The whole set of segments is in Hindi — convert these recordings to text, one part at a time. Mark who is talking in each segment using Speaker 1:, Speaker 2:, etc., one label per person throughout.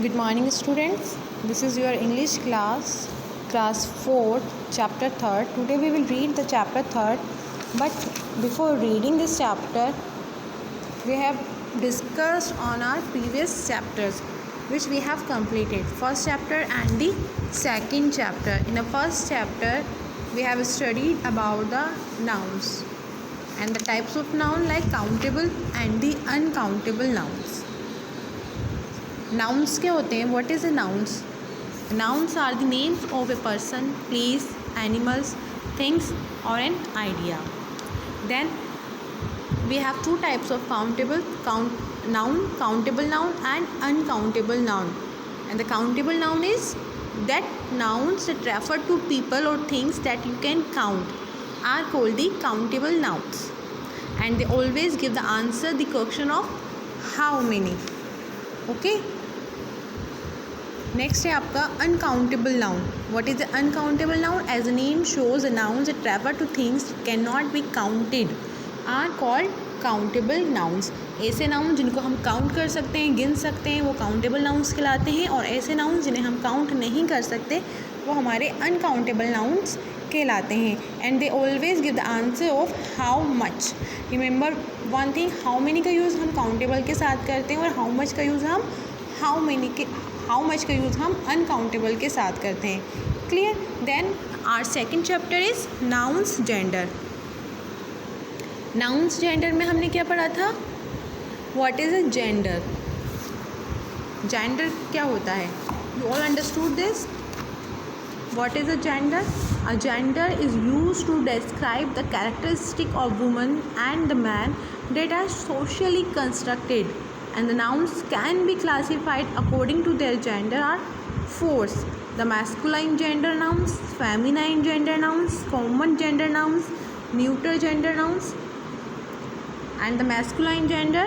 Speaker 1: Good morning, students. This is your English class 4, chapter 3rd. Today we will read the chapter 3rd. But before reading this chapter, we have discussed on our previous chapters, which we have completed. First chapter and the second chapter. In the first chapter, we have studied about the nouns and the types of noun like countable and the uncountable nouns. Nouns क्या होते हैं? What is a nouns? Nouns are the names of a person, place, animals, things or an idea. Then we have two types of countable noun and uncountable noun. And the countable noun is that nouns that refer to people or things that you can count are called the countable nouns. And they always give the answer the question of how many. Okay. Next है आपका uncountable noun. What is the uncountable noun? As a name shows the nouns that refer to things can not be counted are called countable nouns. ऐसे नाउन जिनको हम काउंट कर सकते हैं, गिन सकते हैं, वो काउंटेबल नाउन्स कहलाते हैं. और ऐसे नाउन जिन्हें हम काउंट नहीं कर सकते वो हमारे अनकाउंटेबल नाउन्स कहलाते हैं. And they always give the answer of how much. Remember one thing, how many का यूज़ हम काउंटेबल के साथ करते हैं और हाउ मच का यूज़ हम हाउ मच का यूज़ हम अनकाउंटेबल के साथ करते हैं. Clear? Then our second chapter is nouns gender. Nouns gender में हमने क्या पढ़ा था? What is a gender? Gender क्या होता है? You all understood this? What is a gender? A gender is used to describe the characteristic of woman and the man that are socially constructed, and the nouns can be classified according to their gender are four: the masculine gender nouns, feminine gender nouns, common gender nouns, neuter gender nouns. And the masculine gender,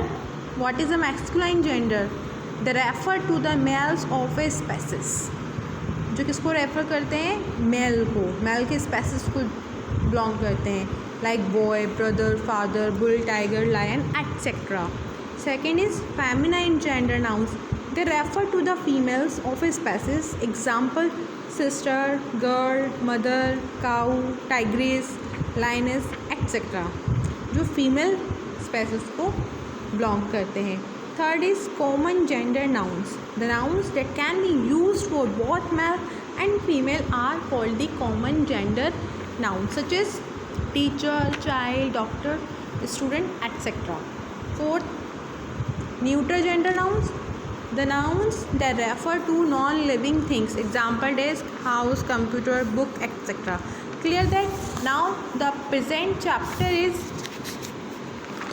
Speaker 1: what is the masculine gender? They refer to the males of a species. जो किसको रेफर करते हैं? मेल को, मेल के स्पेसिस को बिलोंग करते हैं, like boy, brother, father, bull, tiger, lion etcetera. Second is feminine gender nouns. They refer to the females of a species. Example: sister, girl, mother, cow, tigress, lioness, etc. जो फीमेल स्पेसिस को बिलोंग करते हैं. Third is common gender nouns. The nouns that can be used for both male and female are called the common gender nouns, such as teacher, child, doctor, student, etc. Fourth, neuter gender nouns. The nouns that refer to non-living things. Example: desk, house, computer, book, etc. Clear that? Now the present chapter is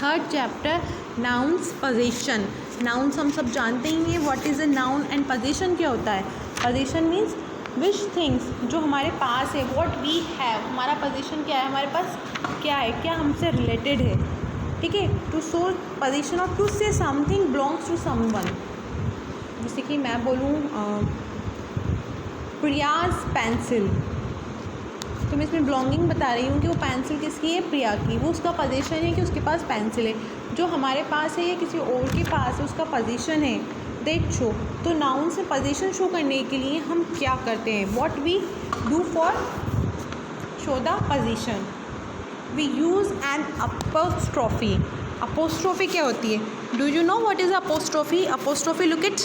Speaker 1: third chapter, nouns possession. nouns हम सब जानते ही हैं. what is a noun and possession क्या होता है? possession means which things, जो हमारे पास है, what we have. हमारा possession क्या है? हमारे पास क्या है, क्या हमसे रिलेटेड है. ठीक है. टू शो पोजीशन और to say something belongs to someone. जैसे कि मैं बोलूँ प्रियाज पेंसिल, तो मैं इसमें बिलोंगिंग बता रही हूँ कि वो पेंसिल किसकी है? प्रिया की. वो उसका पोजीशन है कि उसके पास पेंसिल है. जो हमारे पास है या किसी और के पास है उसका पोजीशन है. That show. तो नाउन से पोजीशन शो करने के लिए हम क्या करते हैं? What we do for show the position? We use an apostrophe. Apostrophe क्या होती है? Do you know what is apostrophe? Apostrophe, look it.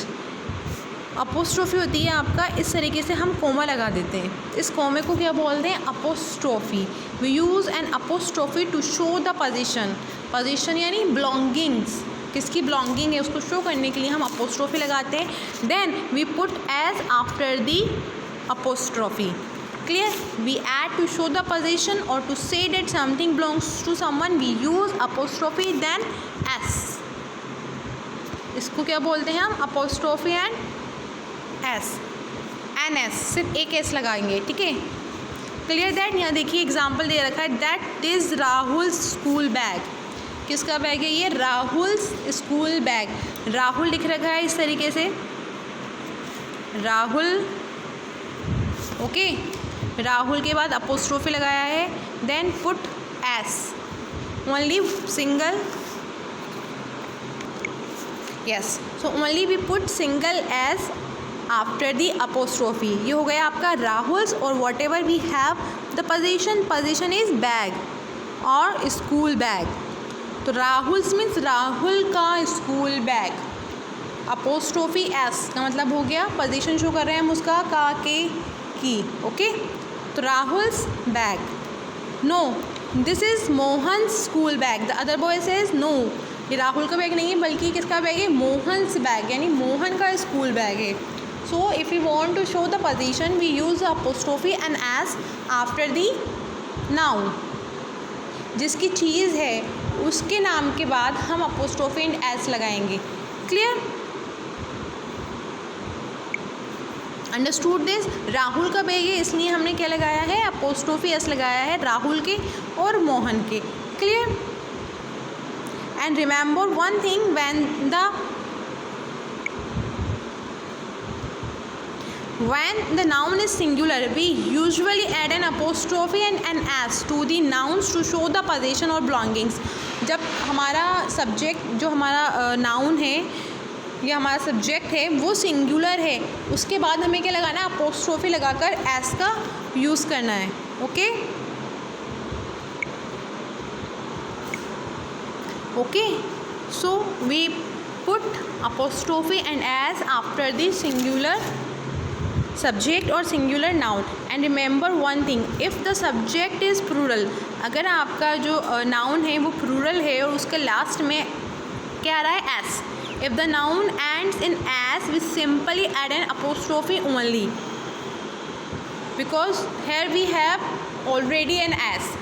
Speaker 1: Apostrophe होती है आपका इस तरीके से हम कोमा लगा देते हैं. इस कोमे को क्या बोलते हैं? apostrophe. We use an apostrophe to show the position. Position यानी belongings. किसकी belonging है उसको शो करने के लिए हम apostrophe लगाते हैं. Then we put as after the apostrophe. Clear? We add to show the possession or to say that something belongs to someone. We use apostrophe then s. इसको क्या बोलते हैं हम? apostrophe and s. ns, सिर्फ एक s लगाएंगे. ठीक है. Clear that? यहाँ देखिए एग्जाम्पल दे रखा है. That is Rahul school bag. किसका बैग है ये? Rahul school bag. राहुल लिख रखा है इस तरीके से, राहुल. ओके. राहुल के बाद अपोस्ट्रोफी लगाया है. Then put S, only single yes, so only we put single s after the apostrophe. ये हो गया आपका Rahul's, और whatever we have the position is bag और school bag. तो Rahul's means राहुल का स्कूल बैग, apostrophe s का मतलब हो गया पोजीशन शो कर रहे हैं हम उसका का के की. ओके, तो Rahul's bag. No, this is Mohan's school bag. The other boy says no, ये राहुल का बैग नहीं है बल्कि किसका बैग है, मोहन्स बैग, यानी मोहन का स्कूल बैग है. So if you want to show the position we use apostrophe and S after the noun. जिसकी चीज़ है उसके नाम के बाद हम अपोस्ट्रोफी एंड एस लगाएंगे. Clear, understood this. राहुल का बैग है इसलिए हमने क्या लगाया है, अपोस्ट्रोफी एस लगाया है राहुल के और मोहन के. Clear, and remember one thing, when the noun is singular we usually add an apostrophe and an s to the nouns to show the possession or belongings. जब हमारा सब्जेक्ट, जो हमारा नाउन है या हमारा सब्जेक्ट है वो सिंगुलर है, उसके बाद हमें क्या लगाना है, अपोस्ट्रोफी लगाकर एस का यूज़ करना है. Okay okay, so we put apostrophe and S after the singular subject और singular noun. And remember one thing, if the subject is plural, अगर आपका जो नाउन है वो प्लूरल है और उसके लास्ट में क्या आ रहा है, S. If the noun ends in S we simply add an apostrophe only because here we have already an S.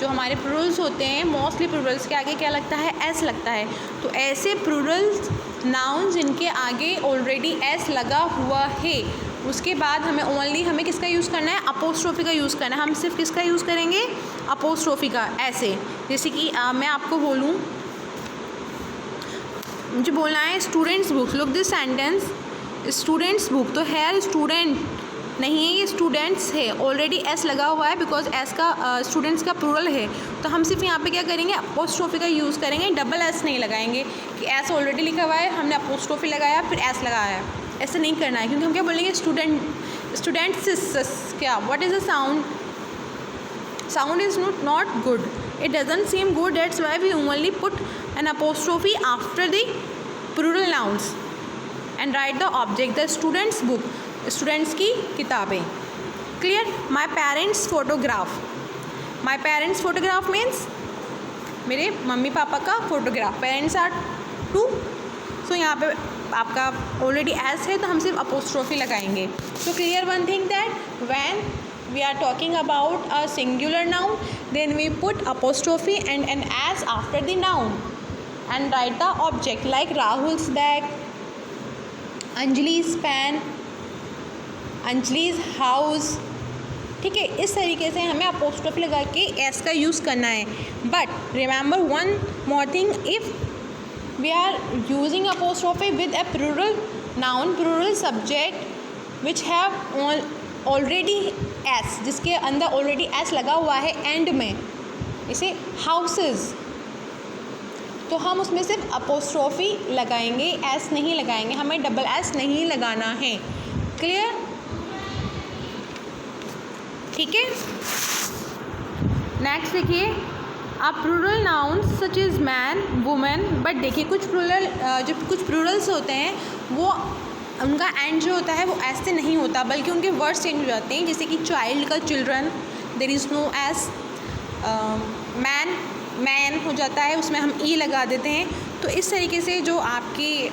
Speaker 1: जो हमारे प्लूरल्स होते हैं मोस्टली प्लूरल्स के आगे क्या लगता है, एस लगता है. तो ऐसे प्लूरल्स नाउन जिनके आगे ऑलरेडी एस लगा हुआ है उसके बाद हमें किसका यूज़ करना है, अपोस्ट्रोफी का यूज़ करना है. हम सिर्फ किसका यूज़ करेंगे, अपोस्ट्रोफी का. ऐसे जैसे कि मैं आपको बोलूँ, मुझे बोलना है students book, look this sentence, students book. तो हेयर स्टूडेंट नहीं है, ये स्टूडेंट्स है, ऑलरेडी एस लगा हुआ है बिकॉज एस का स्टूडेंट्स का प्लूरल है. तो हम सिर्फ यहाँ पे क्या करेंगे, अपोस्ट्रोफी का यूज़ करेंगे, डबल एस नहीं लगाएंगे कि एस ऑलरेडी लिखा हुआ है हमने अपोस्ट्रोफी लगाया फिर एस लगाया. ऐसा नहीं करना है क्योंकि हम क्या बोलेंगे, स्टूडेंट्स क्या, what is the sound, sound is not good, it doesn't seem good, that's why we only put an apostrophe after the plural nouns and write the object, the students book, students की किताबें. clear, my parents photograph, my parents photograph means मेरे मम्मी पापा का फोटोग्राफ, पेरेंट्स आर टू. सो यहाँ पे आपका ऑलरेडी एस है तो हम सिर्फ अपोस्ट्रोफी लगाएंगे. So clear one thing that when we are talking about a singular noun then we put apostrophe and an s after the noun and write the object like Rahul's bag, Anjali's pen, Anjali's house. ठीक है, इस तरीके से हमें अपोस्ट्रोफी लगा के एस का यूज़ करना है. But remember one more thing, if we are using apostrophe with a plural noun, plural subject which have already S, जिसके अंदर ऑलरेडी एस लगा हुआ है एंड में, इसे हाउसेस, तो हम उसमें सिर्फ अपोस्ट्रोफी लगाएंगे, एस नहीं लगाएंगे, हमें डबल एस नहीं लगाना है. क्लियर, ठीक है. नेक्स्ट देखिए, अब plural nouns such is man, women. But देखिए कुछ प्लूरल्स होते हैं वो उनका एंड जो होता है वो ऐसे नहीं होता बल्कि उनके वर्ड्स चेंज हो जाते हैं. जैसे कि चाइल्ड का children, there is no S. Man हो जाता है, उसमें हम ई लगा देते हैं. तो इस तरीके से जो आपके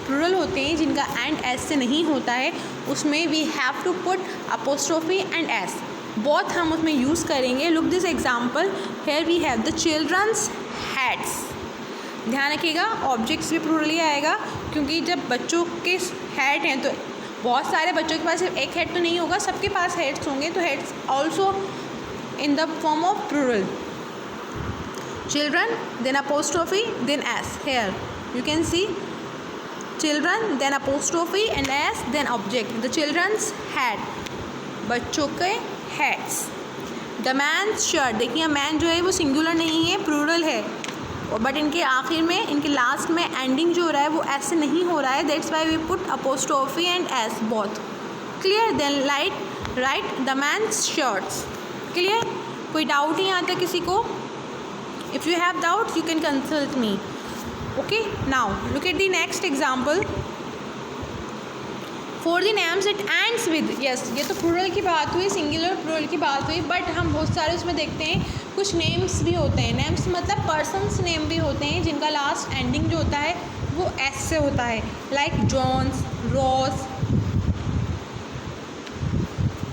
Speaker 1: प्लूरल होते हैं जिनका एंड एस से नहीं होता है उसमें we have to put apostrophe and S. Both हम उसमें यूज़ करेंगे. Look this example, here we have the children's hats. ध्यान रखिएगा ऑब्जेक्ट्स भी प्लूरल ही आएगा क्योंकि जब बच्चों के हेड हैं तो बहुत सारे बच्चों के पास सिर्फ एक हेड तो नहीं होगा, सबके पास हेड्स होंगे. तो heads also in the form of plural. Children then apostrophe then S. Here you can see children then apostrophe and S then object. The children's head, बच्चों के हेड्स. द मैन शर्ट, देखिए मैन जो है वो सिंगुलर नहीं है, प्लूरल है. बट इनके आखिर में, इनके लास्ट में एंडिंग जो हो रहा है वो एस से नहीं हो रहा है, that's why we put apostrophe and S both. Clear? Then write the man's shirts. Clear? कोई डाउट नहीं आता किसी को? If you have doubt you can consult me. Okay, now look at the next example. For the names it ends with, yes ये तो प्लूरल की बात हुई, सिंगुलर प्लूरल की बात हुई, बट हम बहुत सारे उसमें देखते हैं कुछ नेम्स भी होते हैं. नेम्स मतलब पर्सन्स नेम भी होते हैं जिनका लास्ट एंडिंग जो होता है वो एस से होता है, लाइक जॉन्स, रॉस.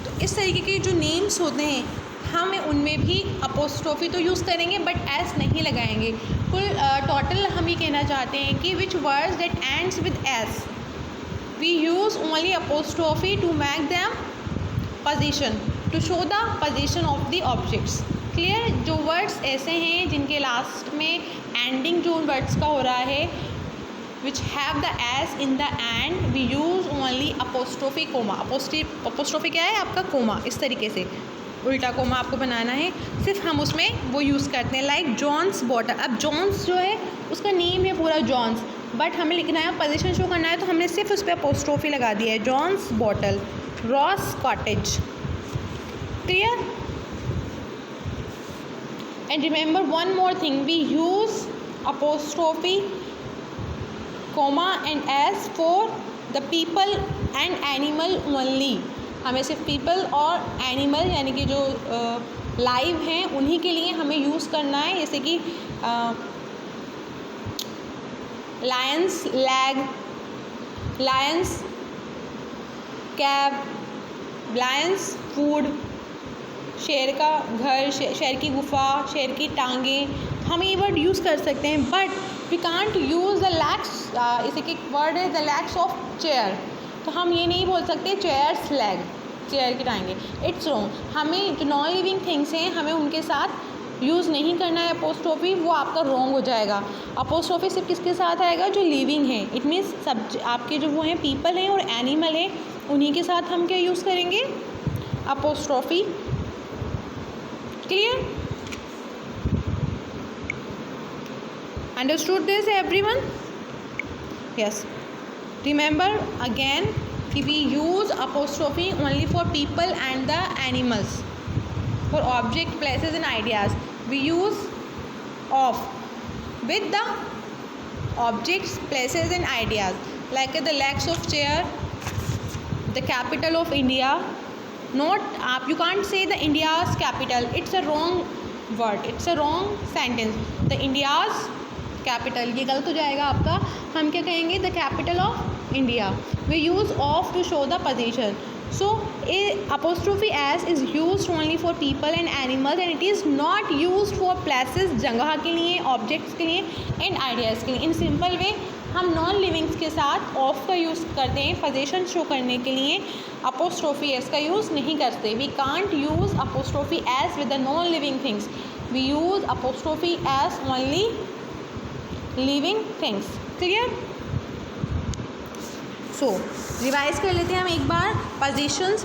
Speaker 1: तो इस तरीके के जो नेम्स होते हैं हम उनमें भी अपोस्ट्रोफी तो यूज़ करेंगे बट एस नहीं लगाएंगे. कुल टोटल हम ये कहना चाहते हैं कि विच words that ends with S we use only apostrophe to make them position, to show the position of the objects. Clear? जो words ऐसे हैं जिनके लास्ट में ending जो words का हो रहा है which have the s in the end, we use only apostrophe comma. apostrophe क्या है आपका? कोमा. इस तरीके से उल्टा कोमा आपको बनाना है, सिर्फ हम उसमें वो यूज़ करते हैं. Like John's bottle. अब जॉन्स जो है उसका नेम है पूरा जॉन्स, बट हमें लिखना है, पोजीशन शो करना है, तो हमने सिर्फ उस पर अपोस्ट्रोफी लगा दिया है. John's bottle, Ross cottage. Clear? And remember one more thing, we use apostrophe comma and S for the people and animal only. हमें सिर्फ पीपल और एनिमल यानी कि जो लाइव हैं उन्हीं के लिए हमें यूज़ करना है. जैसे कि Lions lag, Lions cab, Lions food, शेर का घर, शेर की गुफा, शेर की टांगें. हम ये वर्ड यूज़ कर सकते हैं but we can't use the legs. इसे एक वर्ड है द लैग्स ऑफ चेयर, तो हम ये नहीं बोल सकते चेयर्स लैग, चेयर की टांगें. It's wrong. हमें जो नॉन लिविंग थिंग्स हैं हमें उनके साथ यूज़ नहीं करना है अपोस्ट्रोफी, वो आपका रॉन्ग हो जाएगा. अपोस्ट्रोफी सिर्फ किसके साथ आएगा? जो लिविंग है. इट मीन्स सब आपके जो वो हैं पीपल हैं और एनिमल हैं उन्हीं के साथ हम क्या यूज़ करेंगे? Apostrophe. Clear? Understood this everyone? Yes. Remember again कि we use apostrophe only for people and the animals. For object, places and ideas we use of with the objects, places and ideas, like the legs of chair, the capital of India. Not you can't say the India's capital, it's a wrong word, it's a wrong sentence. The India's capital ये गलत हो जाएगा आपका. हम क्या कहेंगे? the capital of India. We use of to show the position. So apostrophe s is used only for people and animals and it is not used for places, जगह के लिए, objects के लिए and ideas के लिए. in simple way हम नॉन लिविंग्स के साथ ऑफ का यूज़ करते हैं पोजीशन शो करने के लिए. अपोस्ट्रोफी एस का यूज़ नहीं करते. We can't use apostrophe S with the non living things. We use apostrophe S only living things. Clear? So revise कर लेते हैं हम एक बार.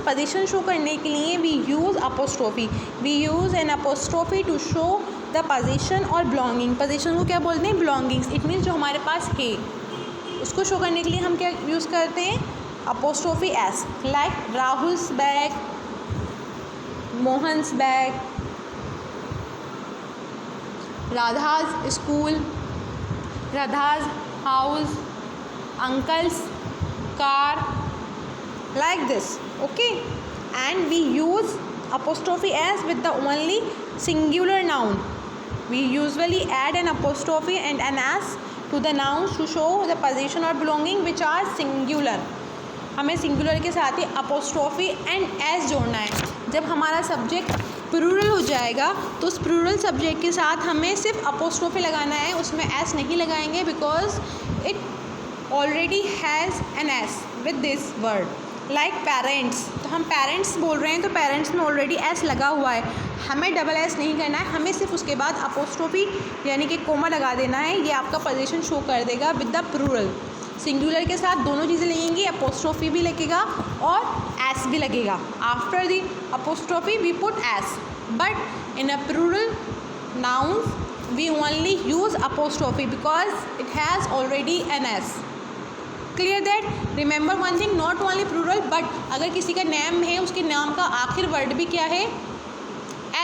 Speaker 1: पोजीशन शो करने के लिए we use apostrophe. We use an apostrophe to show the position और बिलोंगिंग. पोजीशन को क्या बोलते हैं? बिलोंगिंग्स. इट मीन्स जो हमारे पास है उसको शो करने के लिए हम क्या यूज़ करते हैं? Apostrophe S. Like Rahul's bag, Mohan's bag, Radha's school, Radha's house, uncle's car, like this. Okay, and we use apostrophe s with the only singular noun. We usually add an apostrophe and an s to the nouns to show the position or belonging which are singular. हमें सिंगुलर के साथ ही अपोस्ट्रोफी एंड एस जोड़ना है. जब हमारा सब्जेक्ट प्लूरल हो जाएगा तो उस प्लूरल सब्जेक्ट के साथ हमें सिर्फ अपोस्ट्रोफी लगाना है, उसमें एस नहीं लगाएंगे because it already has an S with this word. Like parents, तो हम पेरेंट्स बोल रहे हैं तो पेरेंट्स में ऑलरेडी एस लगा हुआ है, हमें डबल एस नहीं करना है, हमें सिर्फ उसके बाद अपोस्ट्रोफी यानी कि कोमा लगा देना है. ये आपका पोजीशन शो कर देगा विद द प्लूरल. सिंगुलर के साथ दोनों चीज़ें लगेंगी, अपोस्ट्रोफी भी लगेगा और एस भी लगेगा. After the apostrophe we put S, but in a plural nouns we only use apostrophe because it has already an s. Clear that? Remember one thing, not only plural but अगर किसी का नाम है उसके नाम का आखिर वर्ड भी क्या है,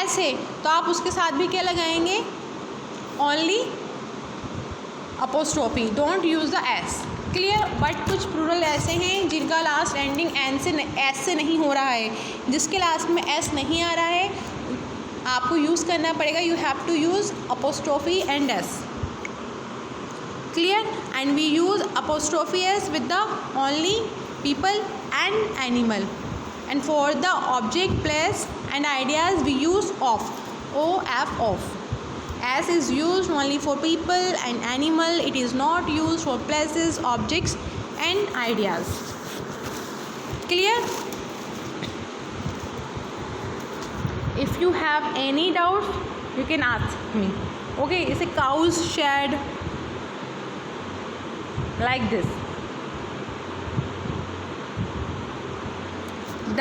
Speaker 1: s है, तो आप उसके साथ भी क्या लगाएंगे, only apostrophe, don't use the s. Clear? But कुछ प्लूरल ऐसे हैं जिनका लास्ट एंडिंग एस से नहीं हो रहा है, जिसके लास्ट में एस नहीं आ रहा है, आपको यूज़ करना पड़ेगा, you have to use apostrophe and S. Clear? And we use apostrophe S with the only people and animal. And for the object, place and ideas we use of, OF, of. S is used only for people and animal. It is not used for places, objects and ideas. Clear? If you have any doubts, you can ask me. Okay, it's a cow's shed, like this.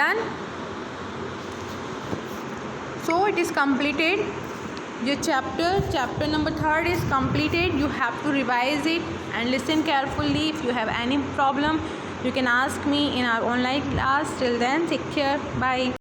Speaker 1: Done? So it is completed. Your chapter number 3 is completed. You have to revise it and listen carefully. If you have any problem, you can ask me in our online class. Till then, take care. Bye.